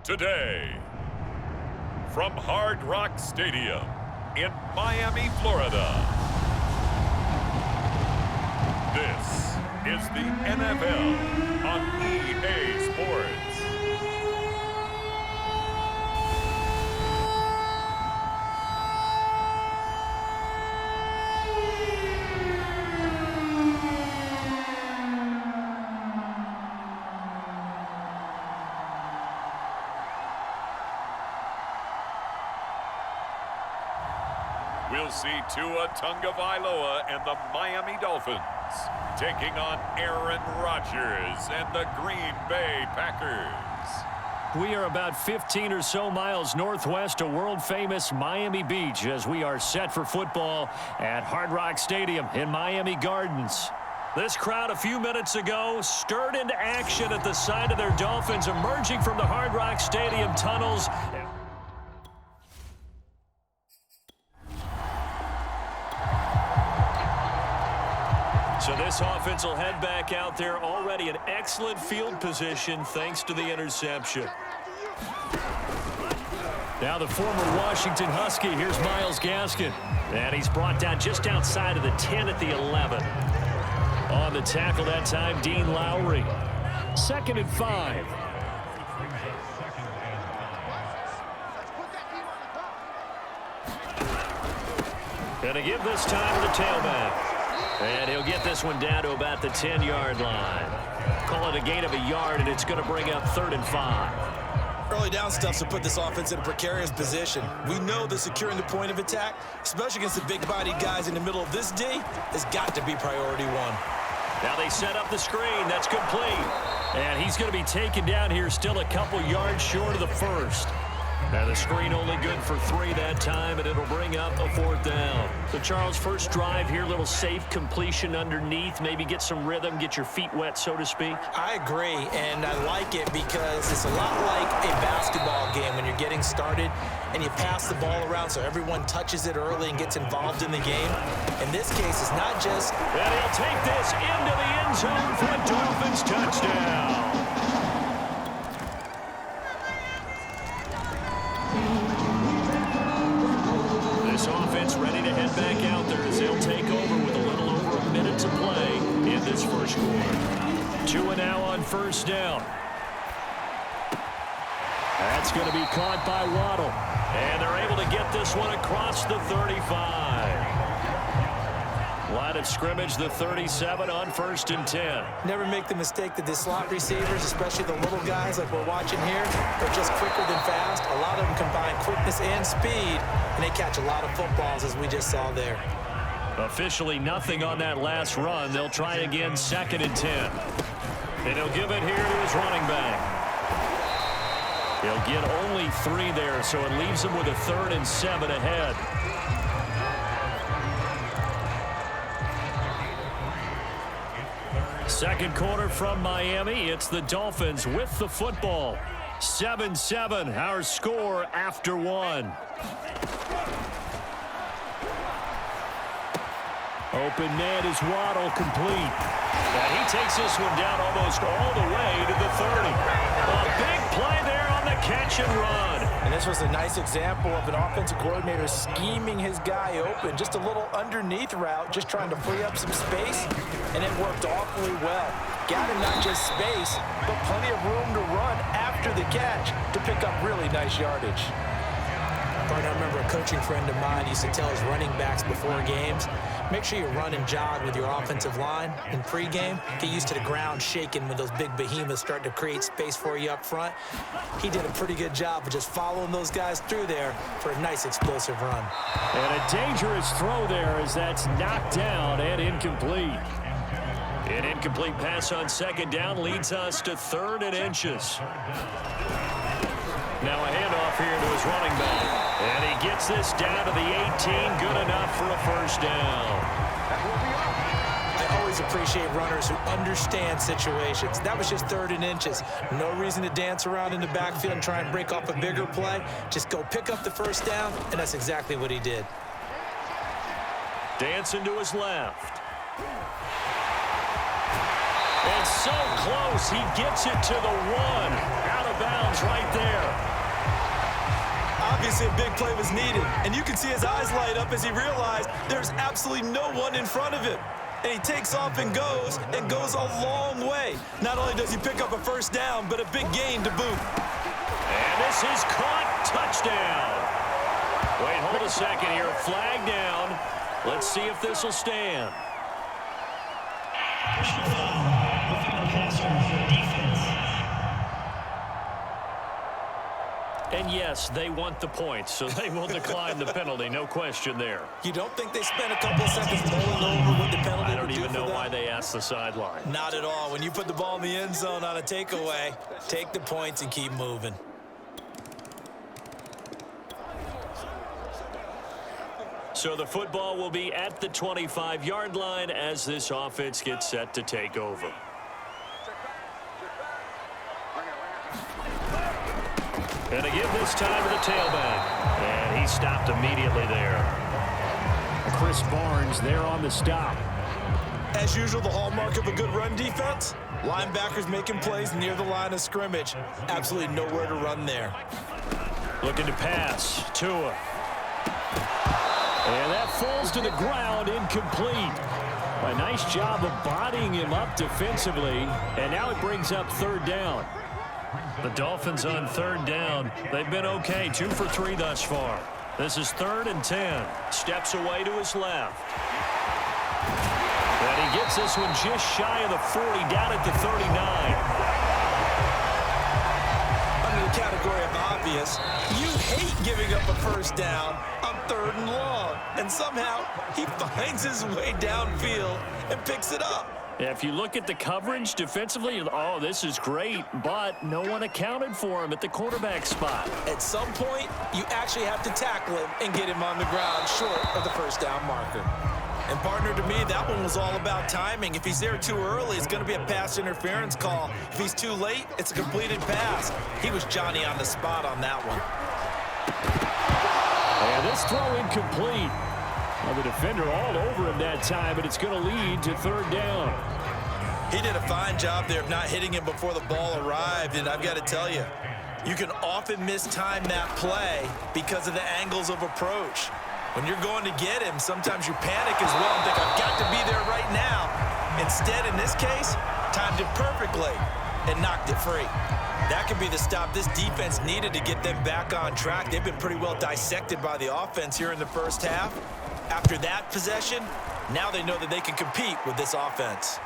Today, from Hard Rock Stadium in Miami, Florida, this is the NFL on EA Sports. We'll see Tua Tagovailoa and the Miami Dolphins taking on Aaron Rodgers and the Green Bay Packers. We are about 15 or so miles northwest of world-famous Miami Beach as we are set for football at Hard Rock Stadium in Miami Gardens. This crowd a few minutes ago stirred into action at the side of their Dolphins emerging from the Hard Rock Stadium tunnels. So this offense will head back out there, already in excellent field position thanks to the interception. Now the former Washington Husky, here's Myles Gaskin. And he's brought down just outside of the 10 at the 11. On the tackle that time, Dean Lowry. 2nd and 5. Gonna give this time to the tailback. And he'll get this one down to about the 10-yard line. Call it a gain of a yard, and it's going to bring up 3rd and 5. Early down stuff's to put this offense in a precarious position. We know that securing the point of attack, especially against the big-bodied guys in the middle of this D, has got to be priority one. Now they set up the screen. That's complete. And he's going to be taken down here still a couple yards short of the first. Now the screen only good for 3 that time, and it'll bring up a 4th down. So, Charles, first drive here, little safe completion underneath, maybe get some rhythm, get your feet wet, so to speak. I agree, and I like it because it's a lot like a basketball game when you're getting started and you pass the ball around so everyone touches it early and gets involved in the game. In this case, it's not just... And he'll take this into the end zone for a Dolphins touchdown. This offense ready to head back out there as they'll take over with a little over a minute to play in this first quarter. Tua now on 1st down. That's going to be caught by Waddle. And they're able to get this one across the 35. Line of scrimmage, the 37 on 1st and 10. Never make the mistake that the slot receivers, especially the little guys like we're watching here, are just quicker than fast. A lot of them combine quickness and speed, and they catch a lot of footballs, as we just saw there. Officially nothing on that last run. They'll try again, 2nd and 10. And he'll give it here to his running back. He'll get only 3 there, so it leaves him with a 3rd and 7 ahead. Second quarter from Miami. It's the Dolphins with the football. 7-7, our score after 1. Open man is Waddle, complete. And he takes this one down almost all the way to the 30. A big play there on the catch and run. And this was a nice example of an offensive coordinator scheming his guy open. Just a little underneath route, just trying to free up some space, and it worked awfully well. Got him not just space, but plenty of room to run after the catch to pick up really nice yardage. I remember a coaching friend of mine used to tell his running backs before games, make sure you run and jog with your offensive line in pregame. Get used to the ground shaking when those big behemoths start to create space for you up front. He did a pretty good job of just following those guys through there for a nice explosive run. And a dangerous throw there as that's knocked down and incomplete. An incomplete pass on second down leads us to 3rd and inches. Now a handoff here to his running back. And he gets this down to the 18. Good enough for a first down. I always appreciate runners who understand situations. That was just 3rd and inches. No reason to dance around in the backfield and try and break off a bigger play. Just go pick up the first down, and that's exactly what he did. Dancing to his left. And so close, he gets it to the 1. Out of bounds right there. Obviously, a big play was needed, and you can see his eyes light up as he realized there's absolutely no one in front of him. And he takes off and goes a long way. Not only does he pick up a first down, but a big gain to boot. And this is caught. Touchdown. Wait, hold a second here. Flag down. Let's see if this will stand. And yes, they want the points, so they will decline the penalty. No question there. You don't think they spent a couple of seconds mulling over what the penalty I don't would do even know for why them? they asked the sideline. Not at all. When you put the ball in the end zone on a takeaway, take the points and keep moving. So the football will be at the 25-yard line as this offense gets set to take over. And a give this time to the tailback. And he stopped immediately there. Chris Barnes there on the stop. As usual, the hallmark of a good run defense, linebackers making plays near the line of scrimmage. Absolutely nowhere to run there. Looking to pass. Tua. And that falls to the ground, incomplete. A nice job of bodying him up defensively. And now it brings up 3rd down. The Dolphins on 3rd down. They've been okay, 2 for 3 thus far. This is 3rd and 10. Steps away to his left. And he gets this one just shy of the 40, down at the 39. Under the category of obvious, you hate giving up a first down on 3rd and long. And somehow, he finds his way downfield and picks it up. Yeah, if you look at the coverage defensively, oh, this is great, but no one accounted for him at the quarterback spot. At some point, you actually have to tackle him and get him on the ground short of the first down marker. And partner, to me, that one was all about timing. If he's there too early, it's going to be a pass interference call. If he's too late, it's a completed pass. He was Johnny on the spot on that one. And this throw incomplete. Well, the defender all over him that time, but it's going to lead to 3rd down. He did a fine job there of not hitting him before the ball arrived, and I've got to tell you, you can often mistime that play because of the angles of approach. When you're going to get him, sometimes you panic as well and think, I've got to be there right now. Instead, in this case, timed it perfectly and knocked it free. That could be the stop this defense needed to get them back on track. They've been pretty well dissected by the offense here in the first half. After that possession, now they know that they can compete with this offense.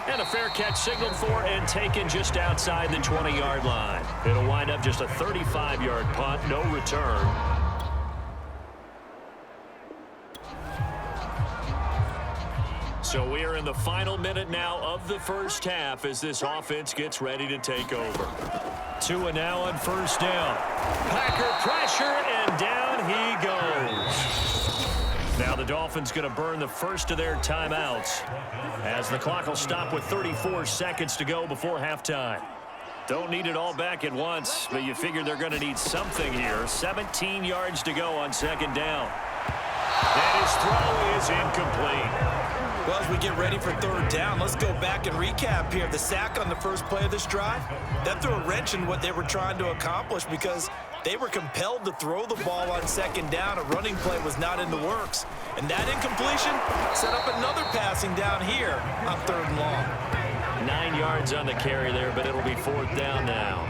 And a fair catch signaled for and taken just outside the 20-yard line. It'll wind up just a 35-yard punt, no return. So we are in the final minute now of the first half as this offense gets ready to take over. Tua now on 1st down. Packer pressure, and down he goes. Now the Dolphins going to burn the first of their timeouts as the clock will stop with 34 seconds to go before halftime. Don't need it all back at once, but you figure they're going to need something here. 17 yards to go on 2nd down. And his throw is incomplete. Well, as we get ready for 3rd down, let's go back and recap here. The sack on the first play of this drive, that threw a wrench in what they were trying to accomplish because they were compelled to throw the ball on 2nd down. A running play was not in the works. And that incompletion set up another passing down here on 3rd and long. 9 yards on the carry there, but it'll be 4th down now.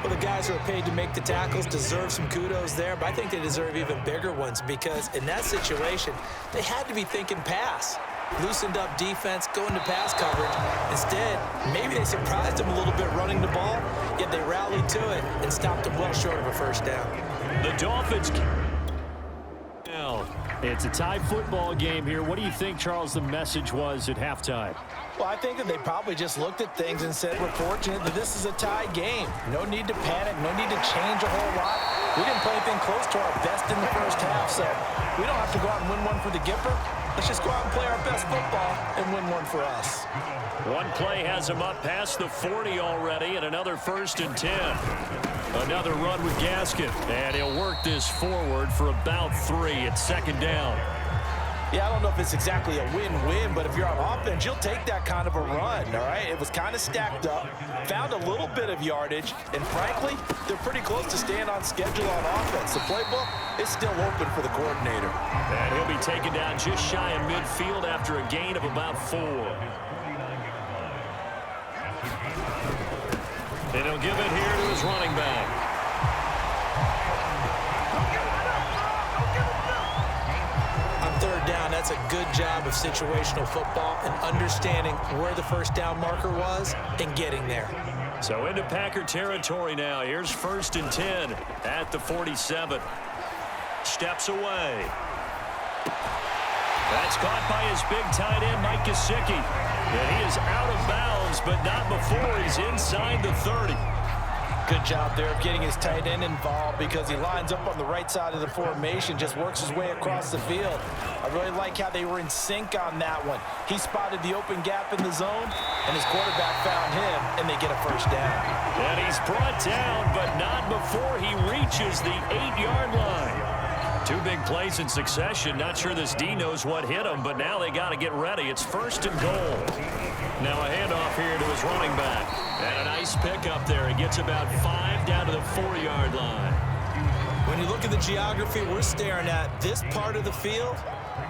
Well, the guys who are paid to make the tackles deserve some kudos there, but I think they deserve even bigger ones because in that situation, they had to be thinking pass. Loosened up defense, going to pass coverage. Instead, maybe they surprised him a little bit running the ball, yet they rallied to it and stopped him well short of a first down. The Dolphins now It's a tie football game here. What do you think, Charles, the message was at halftime? Well, I think that they probably just looked at things and said, we're fortunate that this is a tie game. No need to panic, no need to change a whole lot. We didn't play anything close to our best in the first half, so we don't have to go out and win one for the Gipper. Let's just go out and play our best football and win one for us. One play has him up past the 40 already, and another 1st and 10. Another run with Gaskin, and he'll work this forward for about 3 at 2nd down. Yeah, I don't know if it's exactly a win-win, but if you're on offense, you'll take that kind of a run, all right? It was kind of stacked up, found a little bit of yardage, and frankly, they're pretty close to staying on schedule on offense. The playbook is still open for the coordinator. And he'll be taken down just shy of midfield after a gain of about 4. And he'll give it here to his running back. On 3rd down, that's a good job of situational football and understanding where the 1st down marker was and getting there. So into Packer territory now. Here's 1st and 10 at the 47. Steps away. That's caught by his big tight end, Mike Gesicki. And he is out of bounds, but not before he's inside the 30. Good job there of getting his tight end involved because he lines up on the right side of the formation, just works his way across the field. I really like how they were in sync on that one. He spotted the open gap in the zone, and his quarterback found him, and they get a 1st down. And he's brought down, but not before he reaches the 8-yard line. 2 big plays in succession. Not sure this D knows what hit him, but now they got to get ready. It's 1st and goal. Now a handoff here to his running back. And a nice pickup there. He gets about 5 down to the 4-yard line. When you look at the geography we're staring at, this part of the field,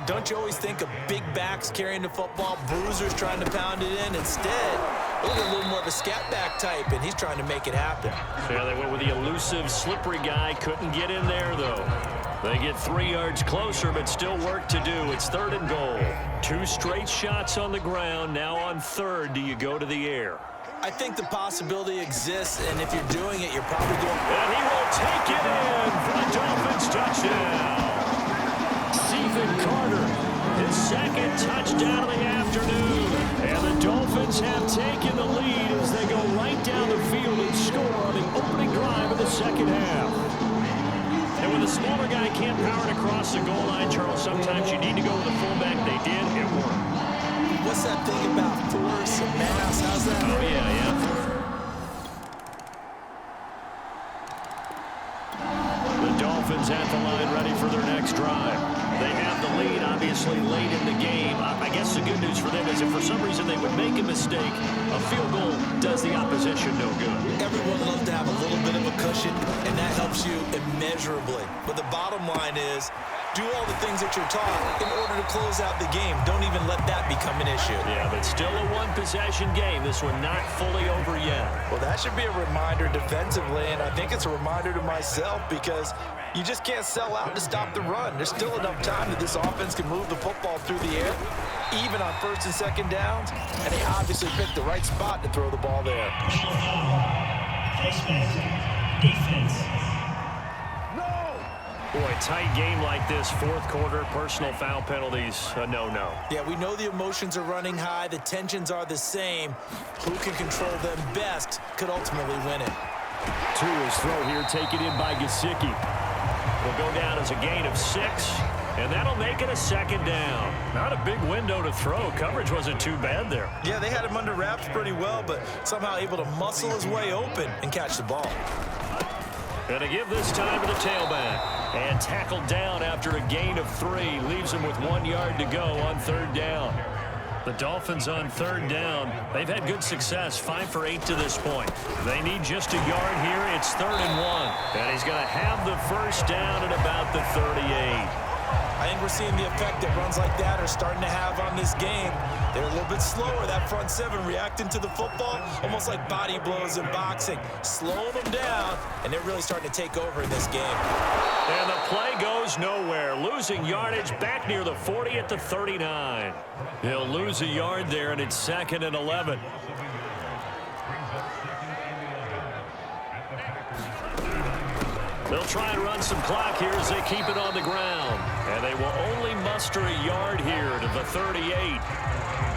don't you always think of big backs carrying the football, bruisers trying to pound it in? Instead, look at a little more of a scat back type, and he's trying to make it happen. Yeah, they went with the elusive, slippery guy. Couldn't get in there, though. They get 3 yards closer, but still work to do. It's 3rd and goal. 2 straight shots on the ground. Now on 3rd, do you go to the air? I think the possibility exists, and if you're doing it, you're probably doing it. And he will take it in for the Dolphins touchdown. Stephen Carter, his 2nd touchdown of the afternoon. And the Dolphins have taken the lead as they go right down the field and score on the opening drive of the 2nd half. And when the smaller guy can't power it across the goal line, Charles, sometimes you need to go with a fullback. They did. It worked. What's that thing about force and mass? How's that? Oh, yeah. The Dolphins at the line ready for their next drive. They have the lead, obviously, late in the game. I guess the good news for them is if for some reason they would make a mistake, a field goal does the opposition no good. Everyone loves to have a little bit of a cushion, and that helps you immeasurably. But the bottom line is, do all the things that you're taught in order to close out the game. Don't even let that become an issue. Yeah, but still a one-possession game. This one not fully over yet. Well, that should be a reminder defensively, and I think it's a reminder to myself because you just can't sell out to stop the run. There's still enough time that this offense can move the football through the air, even on 1st and 2nd downs, and they obviously picked the right spot to throw the ball there. Defense. Boy, tight game like this, 4th quarter, personal foul penalties, no. Yeah, we know the emotions are running high. The tensions are the same. Who can control them best could ultimately win it. To his throw here, taken in by Gesicki. Will go down as a gain of 6, and that'll make it a 2nd down. Not a big window to throw. Coverage wasn't too bad there. Yeah, they had him under wraps pretty well, but somehow able to muscle his way open and catch the ball. Going to give this time to the tailback. And tackled down after a gain of 3. Leaves him with 1 yard to go on 3rd down. The Dolphins on 3rd down. They've had good success, 5 for 8 to this point. They need just a yard here. It's 3rd and 1. And he's going to have the 1st down at about the 38. I think we're seeing the effect that runs like that are starting to have on this game. They're a little bit slower, that front 7 reacting to the football, almost like body blows in boxing, slowing them down, and they're really starting to take over in this game. And the play goes nowhere, losing yardage back near the 40 at the 39. He'll lose a yard there, and it's 2nd and 11. They'll try and run some clock here as they keep it on the ground. And they will only muster a yard here to the 38.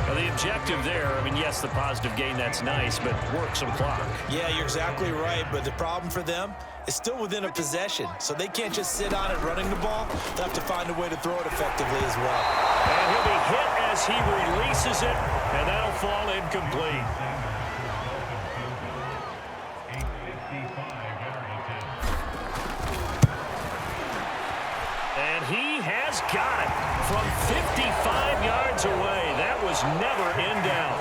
Now, the objective there, I mean, yes, the positive gain, that's nice, but work some clock. Yeah, you're exactly right, but the problem for them is still within a possession, so they can't just sit on it running the ball. They'll have to find a way to throw it effectively as well. And he'll be hit as he releases it, and that'll fall incomplete. And he has got it from 55 yards away. That was never in doubt.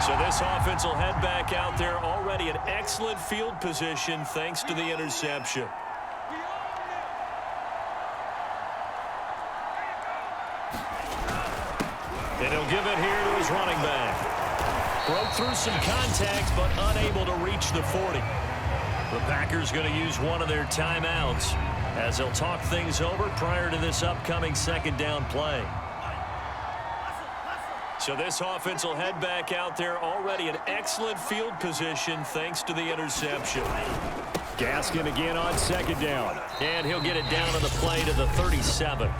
So this offense will head back out there, already in excellent field position thanks to the interception. And he'll give it here to his running back. Broke through some contact, but unable to reach the 40. The Packers going to use one of their timeouts as they'll talk things over prior to this upcoming second down play. So this offense will head back out there, already in excellent field position thanks to the interception. Gaskin again on second down. And he'll get it down on the play to the 37.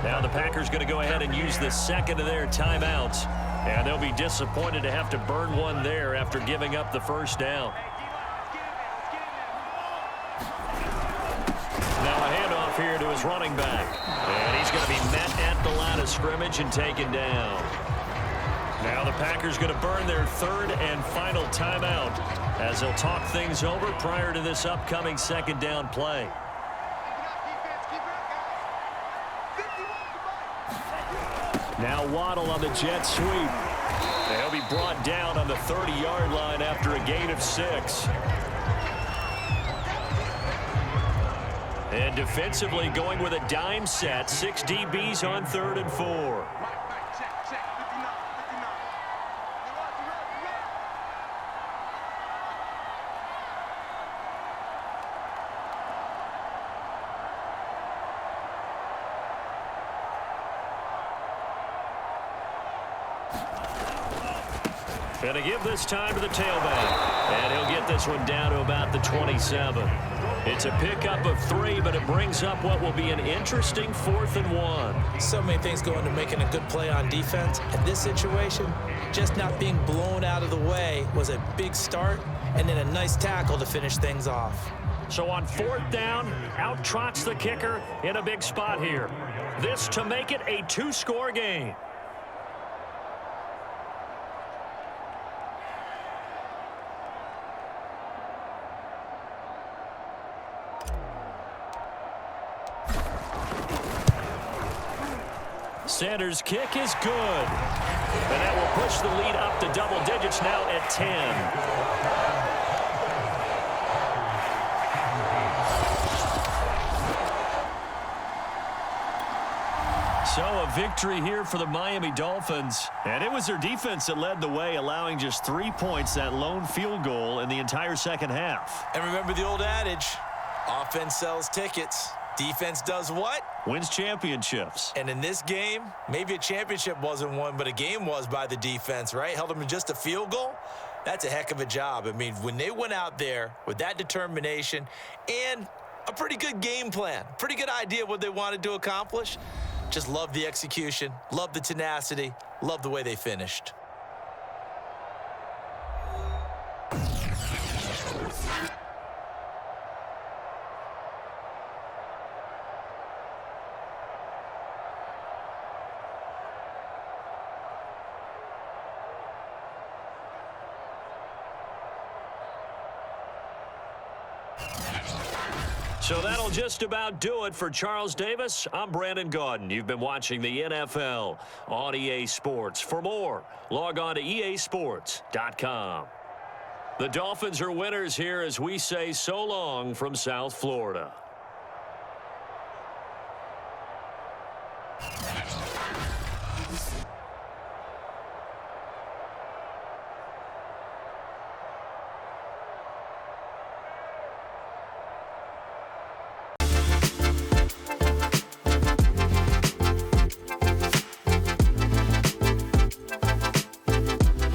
Now the Packers going to go ahead and use the second of their timeouts. And they'll be disappointed to have to burn one there after giving up the first down. Now a handoff here to his running back. And he's going to be met at the line of scrimmage and taken down. Now the Packers going to burn their third and final timeout as they'll talk things over prior to this upcoming second down play. Now Waddle on the jet sweep. They'll be brought down on the 30-yard line after a gain of 6. And defensively going with a dime set. 6 DBs on 3rd and 4. And to give this time to the tailback. And he'll get this one down to about the 27. It's a pickup of 3, but it brings up what will be an interesting 4th and 1. So many things go into making a good play on defense. In this situation, just not being blown out of the way was a big start, and then a nice tackle to finish things off. So on 4th down, out trots the kicker in a big spot here. This to make it a 2-score game. Sanders' kick is good. And that will push the lead up to double digits now at 10. So a victory here for the Miami Dolphins. And it was their defense that led the way, allowing just 3 points, that lone field goal in the entire second half. And remember the old adage, offense sells tickets. Defense does what? Wins championships. And in this game, maybe a championship wasn't won, but a game was by the defense, right? Held them to just a field goal. That's a heck of a job. I mean, when they went out there with that determination and a pretty good game plan, pretty good idea what they wanted to accomplish, just love the execution, love the tenacity, love the way they finished. So that'll just about do it for Charles Davis. I'm Brandon Gaudin. You've been watching the NFL on EA Sports. For more, log on to easports.com. The Dolphins are winners here as we say so long from South Florida.